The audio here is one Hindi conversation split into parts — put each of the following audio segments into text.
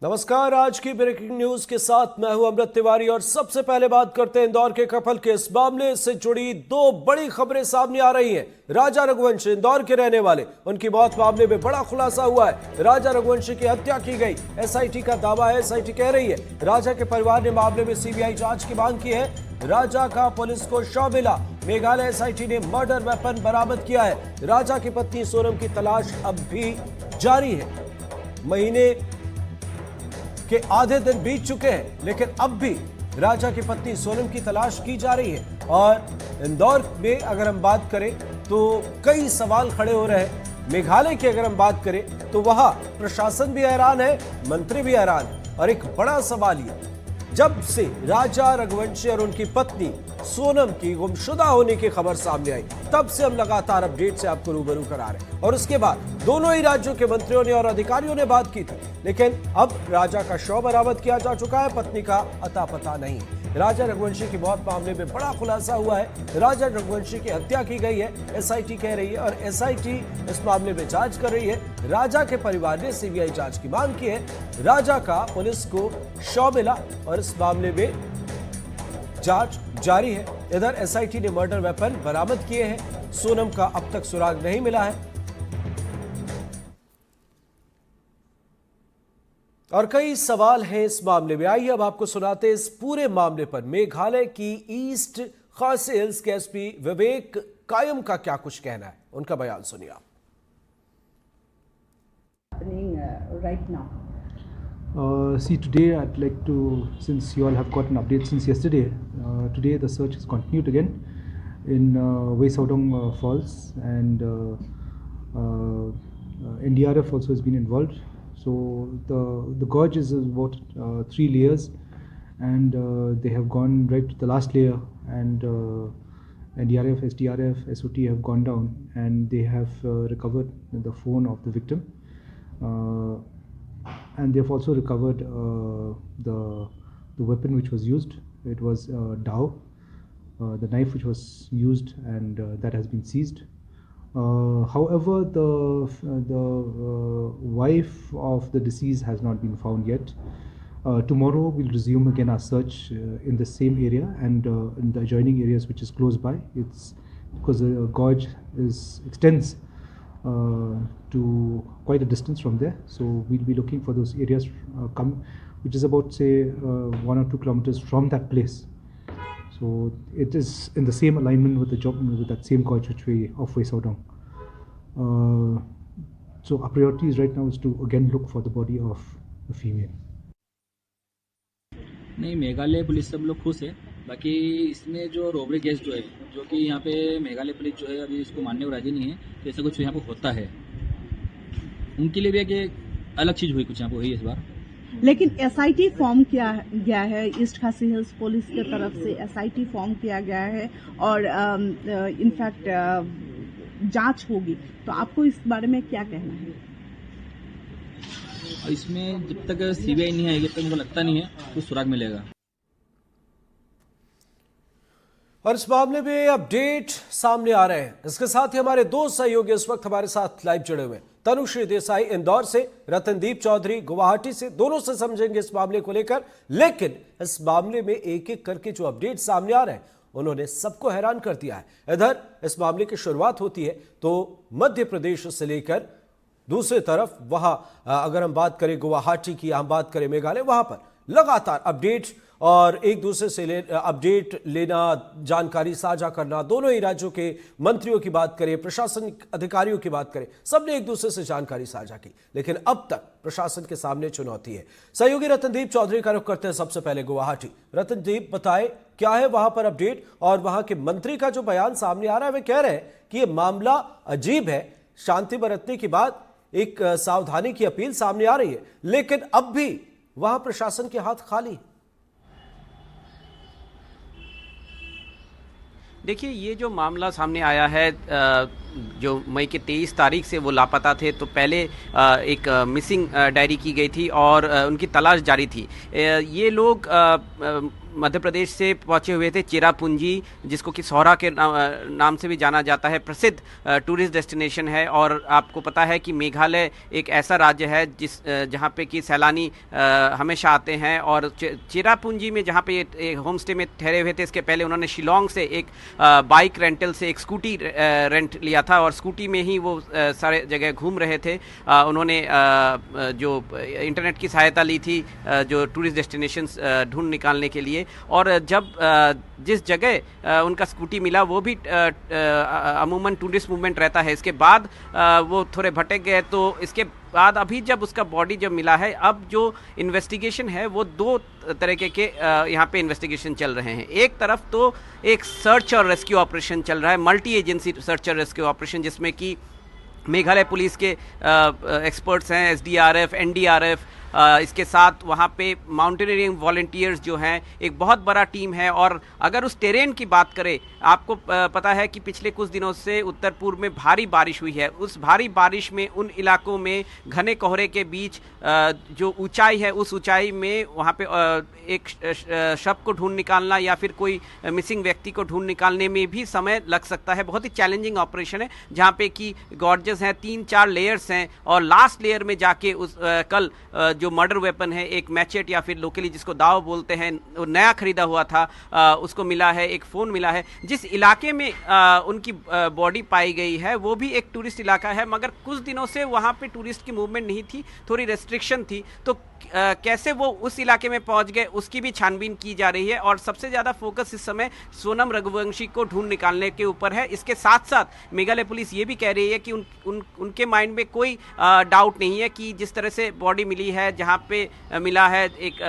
नमस्कार। आज की ब्रेकिंग न्यूज के साथ मैं हूं अमृत तिवारी और सबसे पहले बात करते हैं इंदौर के कपल के इस मामले से जुड़ी दो बड़ी खबरें सामने आ रही हैं। राजा रघुवंशी इंदौर के रहने वाले, उनकी मौत मामले में बड़ा खुलासा हुआ है। राजा रघुवंशी की हत्या की गई, एसआईटी का दावा है। एसआईटी कह रही है राजा के परिवार ने मामले में सीबीआई जांच की मांग की है। राजा का पुलिस को शव मिला। मेघालय एसआईटी ने मर्डर वेपन बरामद किया है। राजा की पत्नी सोनम की तलाश अब भी जारी है। महीने के आधे दिन बीत चुके हैं, लेकिन अब भी राजा की पत्नी सोनम की तलाश की जा रही है। और इंदौर में अगर हम बात करें तो कई सवाल खड़े हो रहे हैं। मेघालय की अगर हम बात करें तो वहां प्रशासन भी हैरान है, मंत्री भी हैरान है। और एक बड़ा सवाल ये, जब से राजा रघुवंशी और उनकी पत्नी सोनम की गुमशुदा होने की खबर सामने आई, तब से हम लगातार अपडेट से आपको रूबरू करा रहे हैं। और उसके बाद दोनों ही राज्यों के मंत्रियों ने और अधिकारियों ने बात की थी, लेकिन अब राजा का शव बरामद किया जा चुका है, पत्नी का अता पता नहीं। राजा रघुवंशी की मौत मामले में बड़ा खुलासा हुआ है। राजा रघुवंशी की हत्या की गई है, एसआईटी कह रही है, और एसआईटी इस मामले में जांच कर रही है। राजा के परिवार ने सीबीआई जांच की मांग की है। राजा का पुलिस को शव मिला और इस मामले में जांच जारी है। इधर एसआईटी ने मर्डर वेपन बरामद किए हैं। सोनम का अब तक सुराग नहीं मिला है और कई सवाल हैं इस मामले में। आइए अब आपको सुनाते हैं इस पूरे मामले पर मेघालय की ईस्ट खासी हिल्स के एसपी विवेक कायम का क्या कुछ कहना है, उनका बयान सुनिए आप। Right now. See, today I'd like to, since you all have got an update since yesterday, today the search has continued again in Wei Saodong Falls, and NDRF also has been involved. So the gorge is about 3 layers, and they have gone right to the last layer, and NDRF, SDRF, SOT have gone down, and they have recovered the phone of the victim. And they have also recovered the weapon which was used. It was dao, the knife which was used, and that has been seized. However, the wife of the deceased has not been found yet. Tomorrow we'll resume again our search in the same area and in the adjoining areas which is close by. It's because the gorge extends to quite a distance from there, so we'll be looking for those areas which is about, say, 1 or 2 kilometers from that place. So it is in the same alignment with the job, with that same gorge which we of Wei Saodong. So our priority is right now is to again look for the body of the female. नहीं, मेघालय पुलिस सब लोग खुश है। बाकी इसमें जो रॉबरी केस जो है, जो कि यहाँ पे मेघालय पुलिस जो है अभी इसको मानने को राजी नहीं है कि ऐसा कुछ यहाँ पे होता है। उनके लिए भी एक अलग चीज हुई, कुछ यहाँ पे हुई इस बार। लेकिन एसआईटी फॉर्म किया गया है, ईस्ट खासी हिल्स पुलिस की तरफ से एसआईटी फॉर्म किया गया है और इनफैक्ट जांच होगी, तो आपको इस बारे में क्या कहना है? इसमें जब तक सीबीआई नहीं आएगी तब तक मुझे लगता नहीं है कुछ सुराग मिलेगा। और इस मामले में अपडेट सामने आ रहे हैं। इसके साथ ही हमारे दो सहयोगी इस वक्त हमारे साथ लाइव जुड़े हुए हैं। तनुश्री देसाई इंदौर से, रतनदीप चौधरी गुवाहाटी से, दोनों से समझेंगे इस मामले को लेकर। लेकिन इस मामले में एक एक करके जो अपडेट सामने आ रहे हैं उन्होंने सबको हैरान कर दिया है। इधर इस मामले की शुरुआत होती है तो मध्य प्रदेश से लेकर दूसरी तरफ वहां अगर हम बात करें गुवाहाटी की, हम बात करें मेघालय, वहां पर लगातार अपडेट और एक दूसरे से अपडेट लेना, जानकारी साझा करना। दोनों ही राज्यों के मंत्रियों की बात करें, प्रशासनिक अधिकारियों की बात करें, सबने एक दूसरे से जानकारी साझा की। लेकिन अब तक प्रशासन के सामने चुनौती है। सहयोगी रतनदीप चौधरी का रुख करते हैं सबसे पहले गुवाहाटी। रतनदीप, बताएं क्या है वहां पर अपडेट, और वहां के मंत्री का जो बयान सामने आ रहा है वे कह रहे हैं कि यह मामला अजीब है, शांति बरतने की बात, एक सावधानी की अपील सामने आ रही है, लेकिन अब भी वहां प्रशासन के हाथ खाली। देखिए, ये जो मामला सामने आया है, जो मई के 23 तारीख से वो लापता थे, तो पहले एक मिसिंग डायरी की गई थी और उनकी तलाश जारी थी। ये लोग मध्य प्रदेश से पहुंचे हुए थे चेरापूंजी, जिसको कि सौरा के नाम से भी जाना जाता है, प्रसिद्ध टूरिस्ट डेस्टिनेशन है। और आपको पता है कि मेघालय एक ऐसा राज्य है जहां पे कि सैलानी हमेशा आते हैं। और चेरापूंजी में जहां पे ये होम स्टे में ठहरे हुए थे, इसके पहले उन्होंने शिलोंग से एक बाइक रेंटल से एक स्कूटी रेंट लिया था और स्कूटी में ही वो सारे जगह घूम रहे थे। उन्होंने जो इंटरनेट की सहायता ली थी जो टूरिस्ट डेस्टिनेशंस ढूंढ निकालने के लिए। और जब जिस जगह उनका स्कूटी मिला वो भी अमूमन टूरिस्ट मूवमेंट रहता है, इसके बाद वो थोड़े भटक गए। तो इसके बाद अभी जब उसका बॉडी जब मिला है, अब जो इन्वेस्टिगेशन है वो दो तरीके के यहाँ पे इन्वेस्टिगेशन चल रहे हैं। एक तरफ तो एक सर्च और रेस्क्यू ऑपरेशन चल रहा है, मल्टी एजेंसी सर्च और रेस्क्यू ऑपरेशन, जिसमें कि मेघालय पुलिस के एक्सपर्ट्स हैं, एसडीआरएफ, एनडीआरएफ, इसके साथ वहाँ पे माउंटेनियरिंग वॉलंटियर्स जो हैं, एक बहुत बड़ा टीम है। और अगर उस टेरेन की बात करें, आपको पता है कि पिछले कुछ दिनों से उत्तर पूर्व में भारी बारिश हुई है। उस भारी बारिश में उन इलाकों में घने कोहरे के बीच जो ऊंचाई है, उस ऊंचाई में वहाँ पे एक शव को ढूंढ निकालना या फिर कोई मिसिंग व्यक्ति को ढूंढ निकालने में भी समय लग सकता है। बहुत ही चैलेंजिंग ऑपरेशन है, जहाँ पे कि गॉर्जेस हैं, 3-4 लेयर्स हैं और लास्ट लेयर में जाके उस कल जो मर्डर वेपन है, एक मैचेट या फिर लोकली जिसको दाव बोलते हैं, वो नया खरीदा हुआ था, उसको मिला है। एक फ़ोन मिला है। जिस इलाके में उनकी बॉडी पाई गई है वो भी एक टूरिस्ट इलाका है, मगर कुछ दिनों से वहाँ पे टूरिस्ट की मूवमेंट नहीं थी, थोड़ी रेस्ट्रिक्शन थी। तो कैसे वो उस इलाके में पहुंच गए उसकी भी छानबीन की जा रही है। और सबसे ज़्यादा फोकस इस समय सोनम रघुवंशी को ढूंढ निकालने के ऊपर है। इसके साथ साथ मेघालय पुलिस ये भी कह रही है कि उनके माइंड में कोई डाउट नहीं है कि जिस तरह से बॉडी मिली है, जहां पे मिला है एक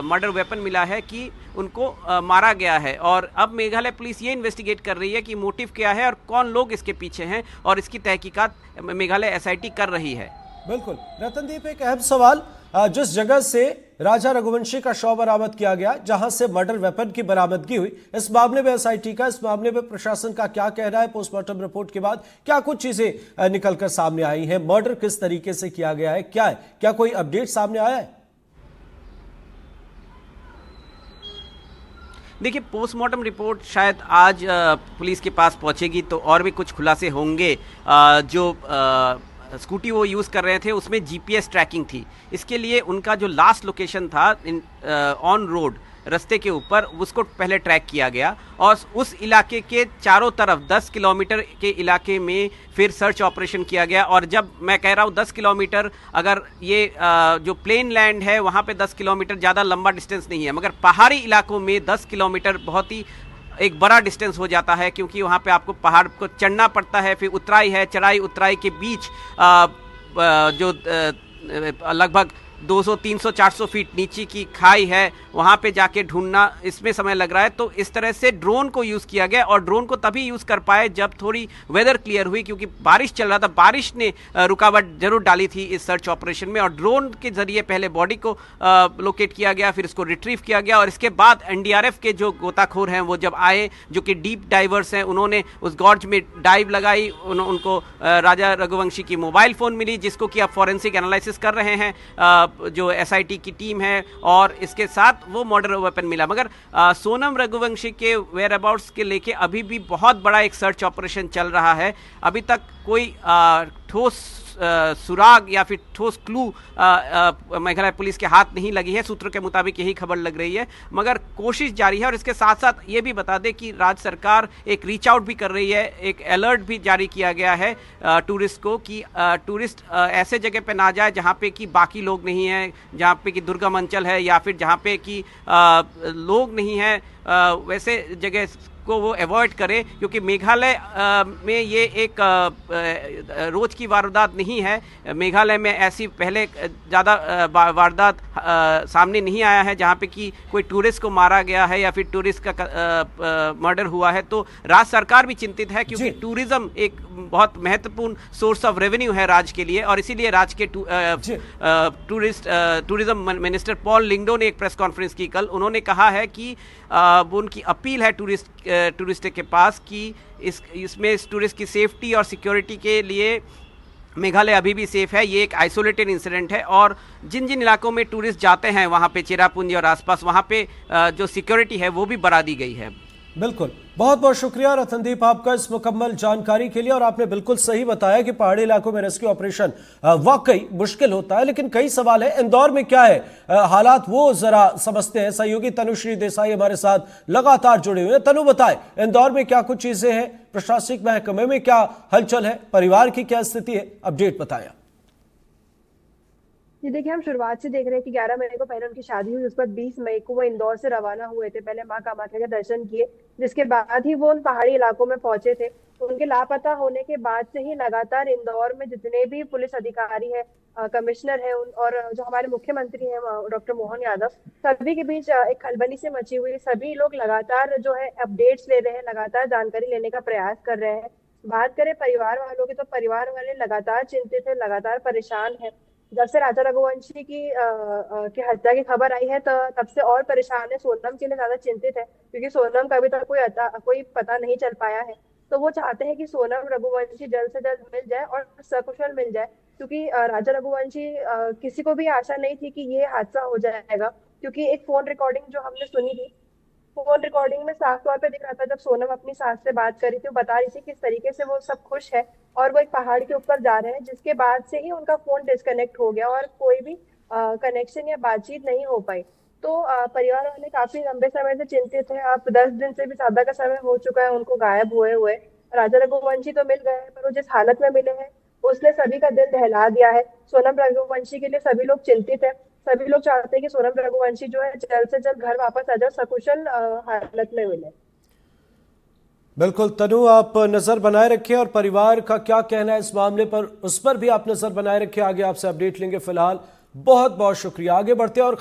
मर्डर वेपन मिला है, कि उनको मारा गया है। और अब मेघालय पुलिस ये इन्वेस्टिगेट कर रही है कि मोटिव क्या है और कौन लोग इसके पीछे हैं, और इसकी तहकीकात मेघालय एसआईटी कर रही है। बिल्कुल रतनदीप, एक अहम सवाल, जिस जगह से राजा रघुवंशी का शव बरामद किया गया, जहां से मर्डर वेपन की बरामदगी हुई, इस मामले में एसआईटी का, इस मामले में प्रशासन का क्या कहना है? पोस्टमार्टम रिपोर्ट के बाद क्या कुछ चीजें निकलकर सामने आई हैं? मर्डर किस तरीके से किया गया है, क्या है, क्या कोई अपडेट सामने आया है? देखिए, पोस्टमार्टम रिपोर्ट शायद आज पुलिस के पास पहुंचेगी तो और भी कुछ खुलासे होंगे। जो स्कूटी वो यूज़ कर रहे थे उसमें जीपीएस ट्रैकिंग थी। इसके लिए उनका जो लास्ट लोकेशन था ऑन रोड, रास्ते के ऊपर, उसको पहले ट्रैक किया गया और उस इलाके के चारों तरफ 10 किलोमीटर के इलाके में फिर सर्च ऑपरेशन किया गया। और जब मैं कह रहा हूँ 10 किलोमीटर, अगर ये जो प्लेन लैंड है वहाँ पे 10 किलोमीटर ज़्यादा लंबा डिस्टेंस नहीं है, मगर पहाड़ी इलाकों में 10 किलोमीटर बहुत ही एक बड़ा डिस्टेंस हो जाता है, क्योंकि वहाँ पे आपको पहाड़ को चढ़ना पड़ता है, फिर उतराई है, चढ़ाई उतराई के बीच जो लगभग 200, 300, 400 फीट नीचे की खाई है, वहाँ पे जाके ढूंढना, इसमें समय लग रहा है। तो इस तरह से ड्रोन को यूज़ किया गया और ड्रोन को तभी यूज़ कर पाए जब थोड़ी वेदर क्लियर हुई, क्योंकि बारिश चल रहा था। बारिश ने रुकावट जरूर डाली थी इस सर्च ऑपरेशन में। और ड्रोन के जरिए पहले बॉडी को लोकेट किया गया, फिर इसको रिट्रीव किया गया और इसके बाद एनडीआरएफ के जो गोताखोर हैं वो जब आए, जो कि डीप डाइवर्स हैं, उन्होंने उस गॉर्ज में डाइव लगाई। उनको राजा रघुवंशी की मोबाइल फ़ोन मिली, जिसको कि अब फॉरेंसिक एनालिसिस कर रहे हैं जो एसआईटी की टीम है, और इसके साथ वो मर्डर वेपन मिला। मगर सोनम रघुवंशी के वेयर अबाउट्स के लेके अभी भी बहुत बड़ा एक सर्च ऑपरेशन चल रहा है। अभी तक कोई ठोस सुराग या फिर ठोस क्लू मेघालय पुलिस के हाथ नहीं लगी है। सूत्रों के मुताबिक यही खबर लग रही है, मगर कोशिश जारी है। और इसके साथ साथ ये भी बता दें कि राज्य सरकार एक रीच आउट भी कर रही है, एक अलर्ट भी जारी किया गया है टूरिस्ट को, कि टूरिस्ट ऐसे जगह पे ना जाए जहाँ पे कि बाकी लोग नहीं हैं, जहाँ पे कि दुर्गम अंचल है या फिर जहाँ पे कि लोग नहीं हैं, वैसे जगह को वो अवॉइड करें, क्योंकि मेघालय में ये एक रोज़ की वारदात नहीं है। मेघालय में ऐसी पहले ज़्यादा वारदात सामने नहीं आया है जहाँ पे कि कोई टूरिस्ट को मारा गया है या फिर टूरिस्ट का मर्डर हुआ है। तो राज्य सरकार भी चिंतित है, क्योंकि टूरिज्म एक बहुत महत्वपूर्ण सोर्स ऑफ रेवेन्यू है राज्य के लिए। और इसीलिए राज्य के टूरिज्म मिनिस्टर पॉल लिंगडो ने एक प्रेस कॉन्फ्रेंस की कल। उन्होंने कहा है कि वो उनकी अपील है टूरिस्ट के पास कि इसमें टूरिस्ट की सेफ्टी और सिक्योरिटी के लिए मेघालय अभी भी सेफ है। ये एक आइसोलेटेड इंसिडेंट है और जिन जिन इलाकों में टूरिस्ट जाते हैं वहाँ पे चेरापूंजी और आसपास वहाँ पे जो सिक्योरिटी है वो भी बढ़ा दी गई है। बिल्कुल, बहुत बहुत शुक्रिया रतनदीप आपका इस मुकम्मल जानकारी के लिए। और आपने बिल्कुल सही बताया कि पहाड़ी इलाकों में रेस्क्यू ऑपरेशन वाकई मुश्किल होता है, लेकिन कई सवाल है इंदौर में क्या है हालात वो जरा समझते हैं। सहयोगी तनुश्री देसाई हमारे साथ लगातार जुड़े हुए हैं। तनु बताए इंदौर में क्या कुछ चीजें हैं, प्रशासनिक महकमे में क्या हलचल है, परिवार की क्या स्थिति है, अपडेट बताया। जी देखिए, हम शुरुआत से देख रहे हैं कि 11 मई को पहले उनकी शादी हुई, उस पर 20 मई को वो इंदौर से रवाना हुए थे। पहले मां कामाख्या के दर्शन किए, जिसके बाद ही वो उन पहाड़ी इलाकों में पहुंचे थे। तो उनके लापता होने के बाद से ही लगातार इंदौर में जितने भी पुलिस अधिकारी हैं, कमिश्नर है और जो हमारे मुख्यमंत्री हैं डॉक्टर मोहन यादव, सभी के बीच एक खलबली से मची हुई। सभी लोग लगातार जो है अपडेट्स ले रहे हैं, लगातार जानकारी लेने का प्रयास कर रहे हैं। बात करें परिवार वालों की, तो परिवार वाले लगातार चिंतित है, लगातार परेशान है। जब से राजा रघुवंशी की हत्या की खबर आई है, तो तब से और परेशान है। सोनम के लिए ज्यादा चिंतित है, क्योंकि सोनम का अभी तक कोई पता नहीं चल पाया है। तो वो चाहते हैं कि सोनम रघुवंशी जल्द से जल्द मिल जाए और सकुशल मिल जाए, क्योंकि राजा रघुवंशी किसी को भी आशा नहीं थी कि ये हादसा हो जाएगा। क्योंकि एक फोन रिकॉर्डिंग जो हमने सुनी थी, फोन रिकॉर्डिंग में साफ तौर पे दिख रहा था, जब सोनम अपनी सास से बात कर रही थी, वो बता रही थी किस तरीके से वो सब खुश है और वो एक पहाड़ के ऊपर जा रहे हैं, जिसके बाद से ही उनका फोन डिस्कनेक्ट हो गया और कोई भी कनेक्शन या बातचीत नहीं हो पाई। तो परिवार वाले काफी लंबे समय से चिंतित है। अब 10 दिन से भी ज्यादा का समय हो चुका है उनको गायब हुए हुए। राजा रघुवंशी तो मिल गए हैं, पर वो जिस हालत में मिले हैं उसने सभी का दिल दहला दिया है। सोनम रघुवंशी के लिए सभी लोग चिंतित है। सभी लोग चाहते हैं कि सोनम रघुवंशी जो है जल्द से जल्द घर वापस आ जाए, सकुशल हालत में मिले। बिल्कुल तनु, आप नजर बनाए रखिए और परिवार का क्या कहना है इस मामले पर, उस पर भी आप नजर बनाए रखिए। आगे आपसे अपडेट लेंगे। फिलहाल बहुत बहुत शुक्रिया। आगे बढ़ते हैं और